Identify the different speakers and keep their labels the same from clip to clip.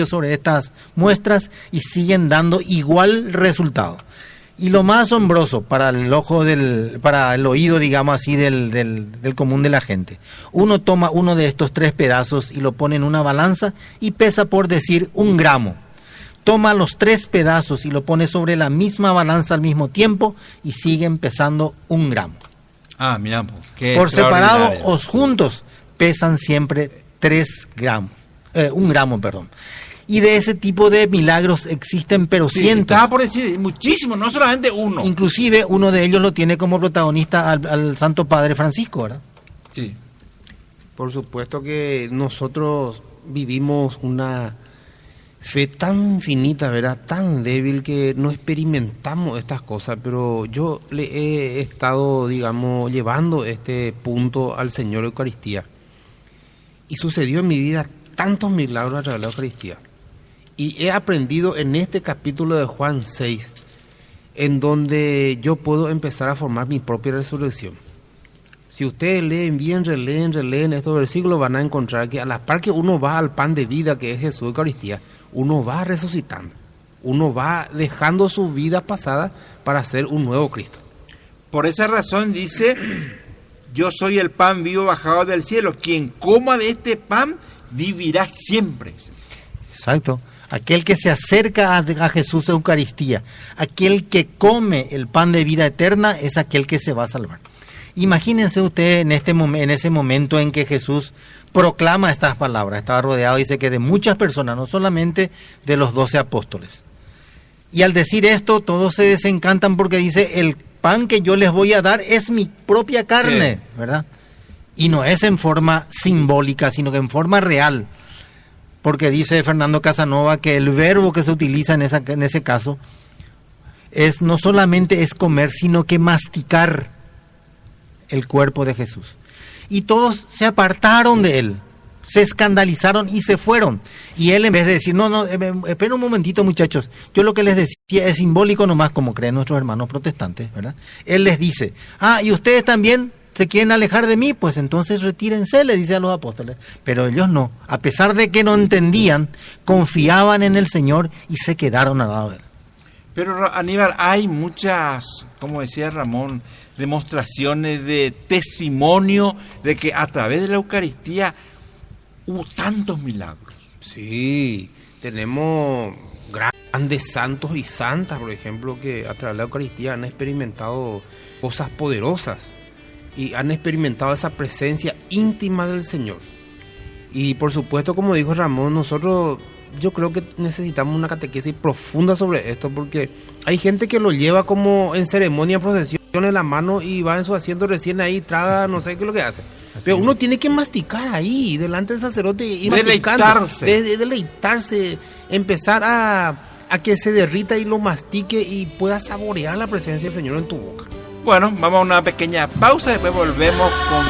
Speaker 1: sobre estas muestras y siguen dando igual resultado. Y lo más asombroso para el para el oído, digamos así, del común de la gente. Uno toma uno de estos 3 pedazos y lo pone en una balanza y pesa, por decir, 1 gramo. Toma los 3 pedazos y lo pone sobre la misma balanza al mismo tiempo y siguen pesando 1 gramo.
Speaker 2: Ah, mira, qué
Speaker 1: por separado o juntos pesan siempre 3 gramos. 1 gramo, perdón. Y de ese tipo de milagros existen, pero cientos.
Speaker 2: Estaba por decir, muchísimos, no solamente uno.
Speaker 1: Inclusive uno de ellos lo tiene como protagonista al Santo Padre Francisco, ¿verdad?
Speaker 3: Sí. Por supuesto que nosotros vivimos una fe tan finita, ¿verdad? Tan débil que no experimentamos estas cosas, pero yo le he estado, digamos, llevando este punto al Señor Eucaristía. Y sucedió en mi vida tantos milagros a través de la Eucaristía. Y he aprendido en este capítulo de Juan 6, en donde yo puedo empezar a formar mi propia resurrección. Si ustedes leen bien, releen estos versículos, van a encontrar que a la par que uno va al pan de vida, que es Jesús Eucaristía, uno va resucitando. Uno va dejando su vida pasada para ser un nuevo Cristo.
Speaker 2: Por esa razón dice, yo soy el pan vivo bajado del cielo. Quien coma de este pan vivirá siempre.
Speaker 1: Exacto. Aquel que se acerca a Jesús Eucaristía, aquel que come el pan de vida eterna, es aquel que se va a salvar. Imagínense ustedes en ese momento en que Jesús proclama estas palabras. Estaba rodeado, dice que de muchas personas, no solamente de los 12 apóstoles. Y al decir esto, todos se desencantan porque dice, el pan que yo les voy a dar es mi propia carne, sí, ¿verdad? Y no es en forma simbólica, sino que en forma real. Porque dice Fernando Casanova que el verbo que se utiliza en ese caso no solamente es comer, sino que masticar el cuerpo de Jesús. Y todos se apartaron de él, se escandalizaron y se fueron. Y él, en vez de decir, no, esperen un momentito, muchachos, yo lo que les decía es simbólico nomás, como creen nuestros hermanos protestantes, ¿verdad? Él les dice, ¿y ustedes también se quieren alejar de mí? Pues entonces retírense, le dice a los apóstoles. Pero ellos no, a pesar de que no entendían, confiaban en el Señor y se quedaron al lado de él.
Speaker 2: Pero Aníbal, hay muchas, como decía Ramón, demostraciones de testimonio de que a través de la Eucaristía hubo tantos milagros.
Speaker 3: Sí, tenemos grandes santos y santas, por ejemplo, que a través de la Eucaristía han experimentado cosas poderosas y han experimentado esa presencia íntima del Señor. Y por supuesto, como dijo Ramón, yo creo que necesitamos una catequesis profunda sobre esto, porque hay gente que lo lleva como en ceremonia, procesión en la mano y va en su asiento recién ahí, traga, no sé qué es lo que hace. Pero uno tiene que masticar ahí, delante del sacerdote, y deleitarse, empezar a que se derrita y lo mastique y pueda saborear la presencia del Señor en tu boca.
Speaker 2: Bueno, vamos a una pequeña pausa, después volvemos con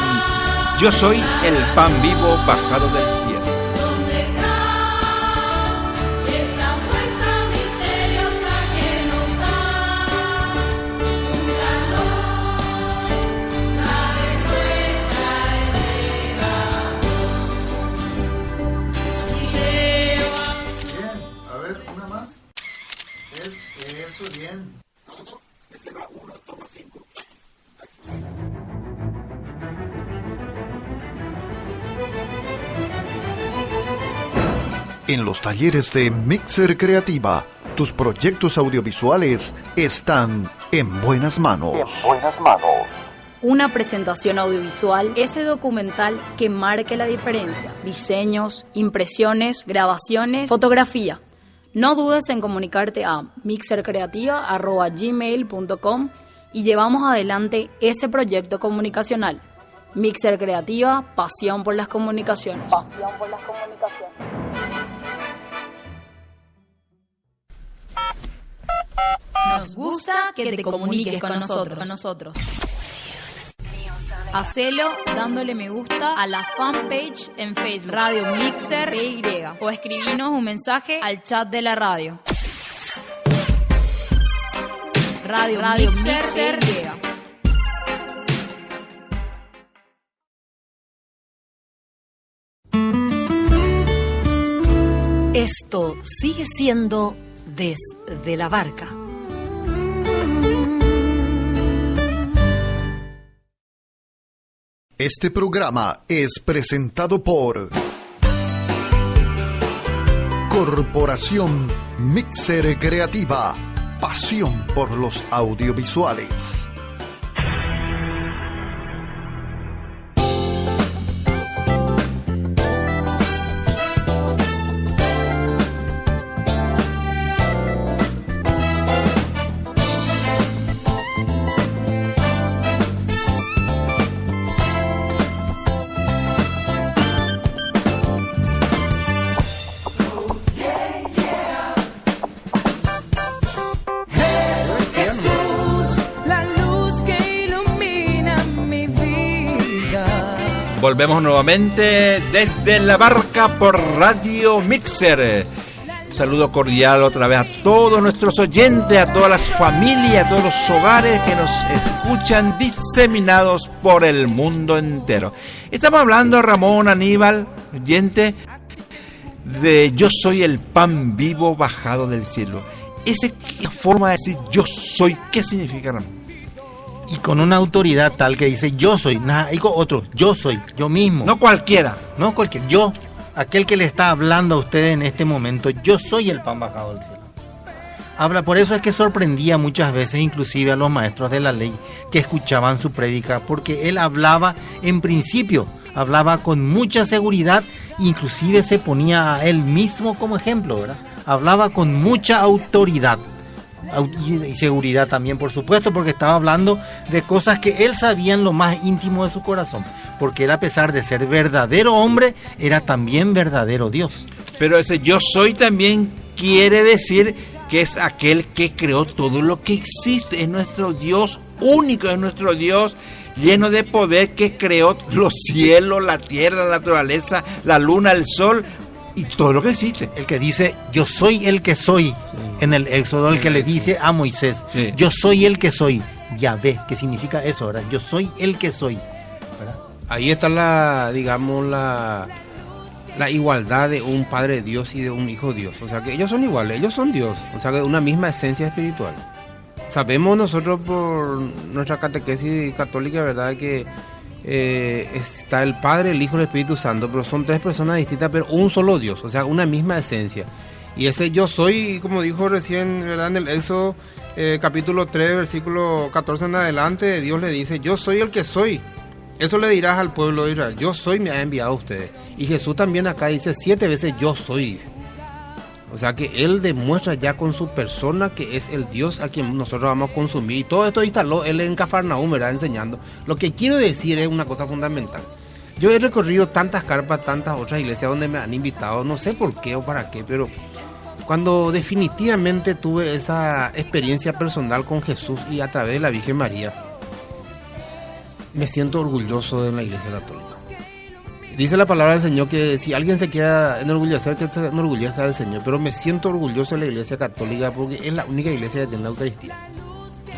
Speaker 2: Yo soy el pan vivo bajado del cielo.
Speaker 4: En los talleres de Mixer Creativa, tus proyectos audiovisuales están en buenas manos.
Speaker 5: Una presentación audiovisual, ese documental que marque la diferencia. Diseños, impresiones, grabaciones, fotografía. No dudes en comunicarte a mixercreativa@gmail.com y llevamos adelante ese proyecto comunicacional. Mixer Creativa, pasión por las comunicaciones. Nos gusta que te comuniques con nosotros. Hacelo dándole me gusta a la fanpage en Facebook, Radio Mixer PY, o escribinos un mensaje al chat de la radio. Radio Mixer PY.
Speaker 6: Esto sigue siendo Desde la Barca.
Speaker 4: Este programa es presentado por Corporación Mixer Creativa. Pasión por los audiovisuales.
Speaker 2: Volvemos nuevamente desde la barca por Radio Mixer. Saludo cordial otra vez a todos nuestros oyentes, a todas las familias, a todos los hogares que nos escuchan diseminados por el mundo entero. Estamos hablando, Ramón, Aníbal, oyente, de yo soy el pan vivo bajado del cielo. Esa forma de decir yo soy, ¿qué significa, Ramón?
Speaker 1: Y con una autoridad tal que dice yo soy, nada, digo otro, yo soy, yo mismo.
Speaker 2: No cualquiera.
Speaker 1: No cualquiera, yo, aquel que le está hablando a usted en este momento, yo soy el pan bajado del cielo. Habla, por eso es que sorprendía muchas veces inclusive a los maestros de la ley que escuchaban su prédica, porque él hablaba en principio, hablaba con mucha seguridad, inclusive se ponía a él mismo como ejemplo, ¿verdad? Hablaba con mucha autoridad. Y seguridad también, por supuesto, porque estaba hablando de cosas que él sabía en lo más íntimo de su corazón, porque él, a pesar de ser verdadero hombre, era también verdadero Dios.
Speaker 2: Pero ese yo soy también quiere decir que es aquel que creó todo lo que existe, es nuestro Dios único, es nuestro Dios lleno de poder, que creó los cielos, la tierra, la naturaleza, la luna, el sol y todo lo que existe.
Speaker 1: El que dice yo soy el que soy en el Éxodo, el que le dice a Moisés, yo soy el que soy, Yahvé, que significa eso, ¿verdad? Yo soy el que soy, ¿verdad?
Speaker 3: Ahí está la igualdad de un Padre Dios y de un Hijo Dios. O sea que ellos son iguales, ellos son Dios. O sea que una misma esencia espiritual. Sabemos nosotros por nuestra catequesis católica, ¿verdad?, que está el Padre, el Hijo y el Espíritu Santo, pero son tres personas distintas, pero un solo Dios, o sea, una misma esencia. Y ese yo soy, como dijo recién, ¿verdad?, en el Éxodo capítulo 3, versículo 14 en adelante, Dios le dice, yo soy el que soy. Eso le dirás al pueblo de Israel, yo soy, me ha enviado a ustedes. Y Jesús también acá dice 7 veces yo soy, dice. O sea que Él demuestra ya con su persona que es el Dios a quien nosotros vamos a consumir. Y todo esto instaló Él en Cafarnaúm, ¿verdad?, enseñando. Lo que quiero decir es una cosa fundamental. Yo he recorrido tantas carpas, tantas otras iglesias donde me han invitado, no sé por qué o para qué, pero cuando definitivamente tuve esa experiencia personal con Jesús y a través de la Virgen María, me siento orgulloso de la Iglesia Católica. Dice la palabra del Señor que si alguien se quiera enorgullecer, que se enorgullezca del Señor, pero me siento orgulloso de la Iglesia Católica porque es la única iglesia que tiene la Eucaristía.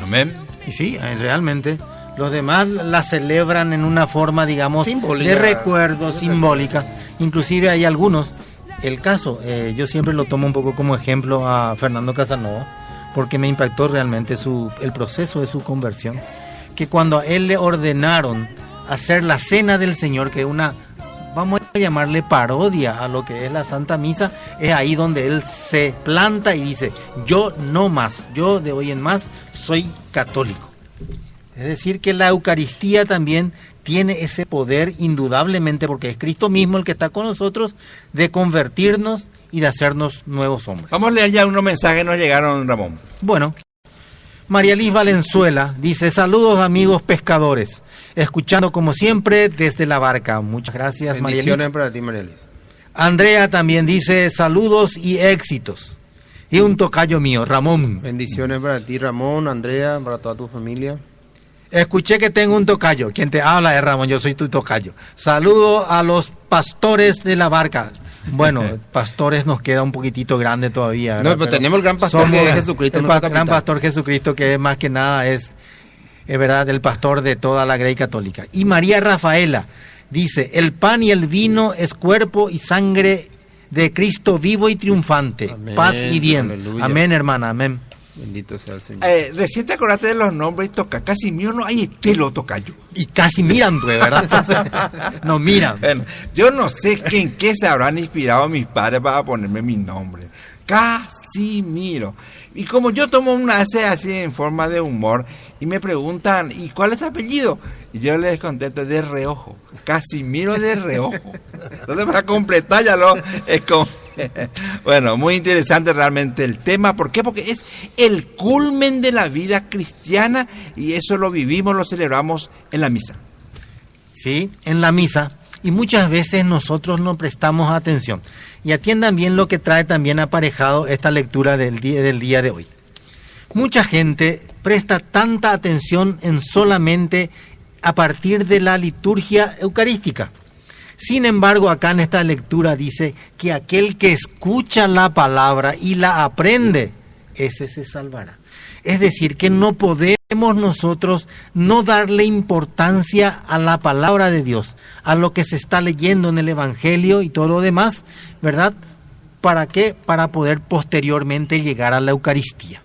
Speaker 2: Amén.
Speaker 1: Y sí, realmente, los demás la celebran en una forma, digamos,
Speaker 3: simbólica,
Speaker 1: de recuerdo, simbólica. Inclusive hay algunos, el caso, yo siempre lo tomo un poco como ejemplo a Fernando Casanova, porque me impactó realmente el proceso de su conversión, que cuando a él le ordenaron hacer la cena del Señor, que es una, vamos a llamarle parodia a lo que es la Santa Misa, es ahí donde él se planta y dice, yo no más, yo de hoy en más soy católico. Es decir, que la Eucaristía también tiene ese poder indudablemente, porque es Cristo mismo el que está con nosotros, de convertirnos y de hacernos nuevos hombres.
Speaker 2: Vamos a leer ya unos mensajes que nos llegaron, Ramón.
Speaker 1: Bueno, María Liz Valenzuela dice, saludos amigos pescadores, escuchando como siempre desde la barca. Muchas gracias, María Liz.
Speaker 3: Bendiciones para ti, María Liz.
Speaker 1: Andrea también dice, saludos y éxitos. Y un tocayo mío, Ramón.
Speaker 3: Bendiciones para ti, Ramón, Andrea, para toda tu familia.
Speaker 1: Escuché que tengo un tocayo. Quien te habla es Ramón, yo soy tu tocayo. Saludo a los pastores de la barca. Bueno, pastores nos queda un poquitito grande todavía, ¿verdad?
Speaker 3: No, pero tenemos el gran pastor que es Jesucristo.
Speaker 1: El gran pastor Jesucristo, que más que nada es verdad, el pastor de toda la Grey Católica. Y María Rafaela dice, el pan y el vino es cuerpo y sangre de Cristo vivo y triunfante.
Speaker 3: Amén.
Speaker 1: Paz y bien.
Speaker 3: Aleluya.
Speaker 1: Amén, hermana, amén.
Speaker 3: Bendito sea el Señor.
Speaker 2: Recién te acordaste de los nombres y toca. Casimiro no hay estilo tocayo.
Speaker 1: Y casi miran, pues, ¿verdad? Entonces, no miran.
Speaker 2: Bueno, yo no sé en qué se habrán inspirado mis padres para ponerme mi nombre. Casimiro. Y como yo tomo una así en forma de humor y me preguntan, ¿y cuál es su apellido? Y yo les contesto, de reojo. Casimiro de reojo. Entonces para completar ya lo es como... Bueno, muy interesante realmente el tema. ¿Por qué? Porque es el culmen de la vida cristiana y eso lo vivimos, lo celebramos en la misa.
Speaker 1: Sí, en la misa. Y muchas veces nosotros no prestamos atención. Y atiendan bien lo que trae también aparejado esta lectura del día de hoy. Mucha gente presta tanta atención en solamente a partir de la liturgia eucarística. Sin embargo, acá en esta lectura dice que aquel que escucha la palabra y la aprende, ese se salvará. Es decir, que no podemos nosotros no darle importancia a la palabra de Dios, a lo que se está leyendo en el Evangelio y todo lo demás, ¿verdad? ¿Para qué? Para poder posteriormente llegar a la Eucaristía.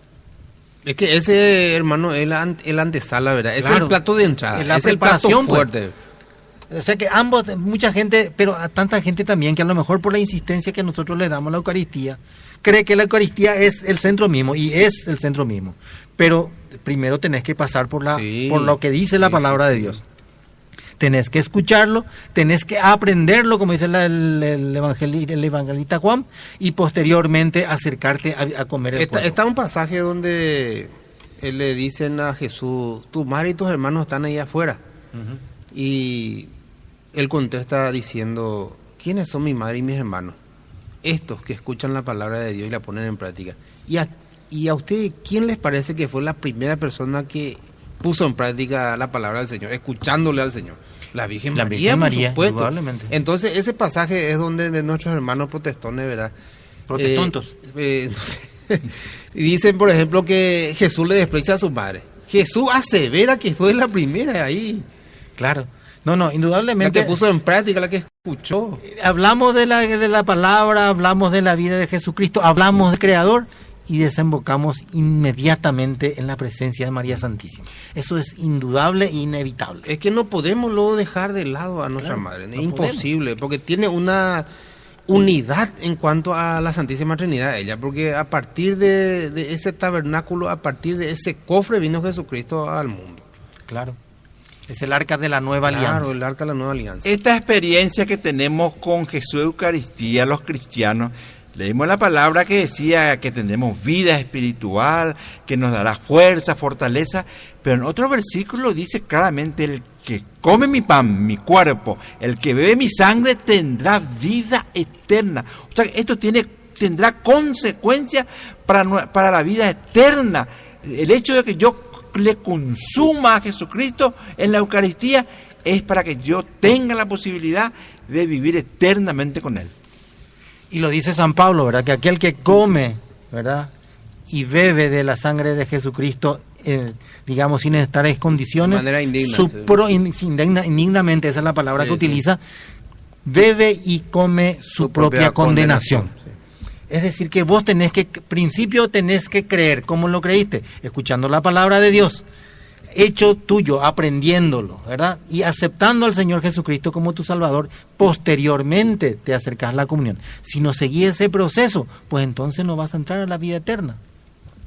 Speaker 3: Es que ese, hermano, es el antesala, ¿verdad? Es
Speaker 1: Claro,
Speaker 3: el plato de entrada,
Speaker 1: es la
Speaker 3: es el plato
Speaker 1: preparación, pues.
Speaker 3: fuerte.
Speaker 1: O sea que ambos, mucha gente, pero a tanta gente también que a lo mejor por la insistencia que nosotros le damos a la Eucaristía, cree que la Eucaristía es el centro mismo, y es el centro mismo. Pero primero tenés que pasar por lo que dice la palabra de Dios. Tenés que escucharlo, tenés que aprenderlo, como dice el evangelista Juan, y posteriormente acercarte a comer el cuerpo.
Speaker 3: Está un pasaje donde le dicen a Jesús, tu madre y tus hermanos están ahí afuera.
Speaker 1: Uh-huh.
Speaker 3: Y él contesta diciendo, ¿quiénes son mi madre y mis hermanos? Estos que escuchan la palabra de Dios y la ponen en práctica. Y a usted, ¿quién les parece que fue la primera persona que puso en práctica la palabra del Señor, escuchándole al Señor? La Virgen María, por supuesto.
Speaker 1: Probablemente.
Speaker 3: Entonces, ese pasaje es donde de nuestros hermanos protestones, ¿verdad?
Speaker 1: Protestantes.
Speaker 3: Y dicen, por ejemplo, que Jesús le desprecia a su madre. Jesús asevera que fue la primera ahí.
Speaker 1: Claro. No, indudablemente.
Speaker 3: La que puso en práctica, la que escuchó.
Speaker 1: Hablamos de la palabra, hablamos de la vida de Jesucristo, hablamos del Creador y desembocamos inmediatamente en la presencia de María Santísima. Eso es indudable e inevitable.
Speaker 3: Es que no podemos luego dejar de lado a nuestra madre. Es imposible, porque tiene una unidad en cuanto a la Santísima Trinidad, ella, porque a partir de ese tabernáculo, a partir de ese cofre vino Jesucristo al mundo.
Speaker 1: Claro. Es el arca de la nueva alianza.
Speaker 3: Claro, el arca de la nueva alianza.
Speaker 2: Esta experiencia que tenemos con Jesús Eucaristía, los cristianos, leímos la palabra que decía que tenemos vida espiritual, que nos dará fuerza, fortaleza, pero en otro versículo dice claramente, el que come mi pan, mi cuerpo, el que bebe mi sangre tendrá vida eterna. O sea, esto tendrá consecuencias para la vida eterna. El hecho de que yo le consuma a Jesucristo en la Eucaristía es para que yo tenga la posibilidad de vivir eternamente con Él.
Speaker 1: Y lo dice San Pablo, ¿verdad? Que aquel que come, ¿verdad? Y bebe de la sangre de Jesucristo, digamos, sin estar en condiciones,
Speaker 3: de manera indigna,
Speaker 1: indignamente, esa es la palabra
Speaker 3: sí,
Speaker 1: que utiliza, bebe y come su propia condenación.
Speaker 3: Sí.
Speaker 1: Es decir, que vos principio tenés que creer. ¿Cómo lo creíste? Escuchando la palabra de Dios, hecho tuyo, aprendiéndolo, ¿verdad? Y aceptando al Señor Jesucristo como tu Salvador, posteriormente te acercás a la comunión. Si no seguís ese proceso, pues entonces no vas a entrar a la vida eterna.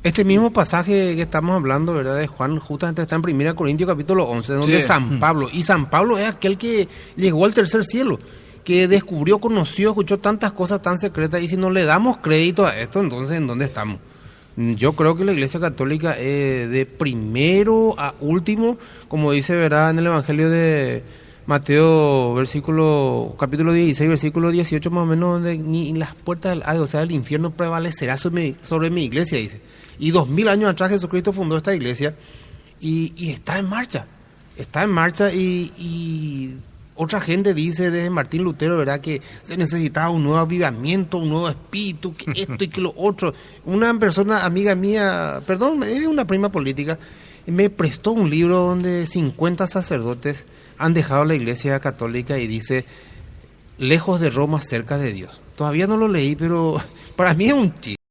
Speaker 3: Este mismo pasaje que estamos hablando, ¿verdad?, de Juan, justamente está en 1 Corintios capítulo 11, donde San Pablo, y San Pablo es aquel que llegó al tercer cielo, que descubrió, conoció, escuchó tantas cosas tan secretas, y si no le damos crédito a esto, entonces ¿en dónde estamos? Yo creo que la Iglesia Católica de primero a último, como dice, ¿verdad?, en el Evangelio de Mateo, capítulo 16, versículo 18 más o menos, donde ni las puertas del Hades, o sea, el infierno prevalecerá sobre mi iglesia, dice. Y 2000 años atrás Jesucristo fundó esta iglesia y está en marcha. Y otra gente dice, desde Martín Lutero, ¿verdad?, que se necesitaba un nuevo avivamiento, un nuevo espíritu, que esto y que lo otro. Una persona, amiga mía, es una prima política, me prestó un libro donde 50 sacerdotes han dejado la Iglesia Católica y dice, lejos de Roma, cerca de Dios. Todavía no lo leí, pero para mí es un chiste.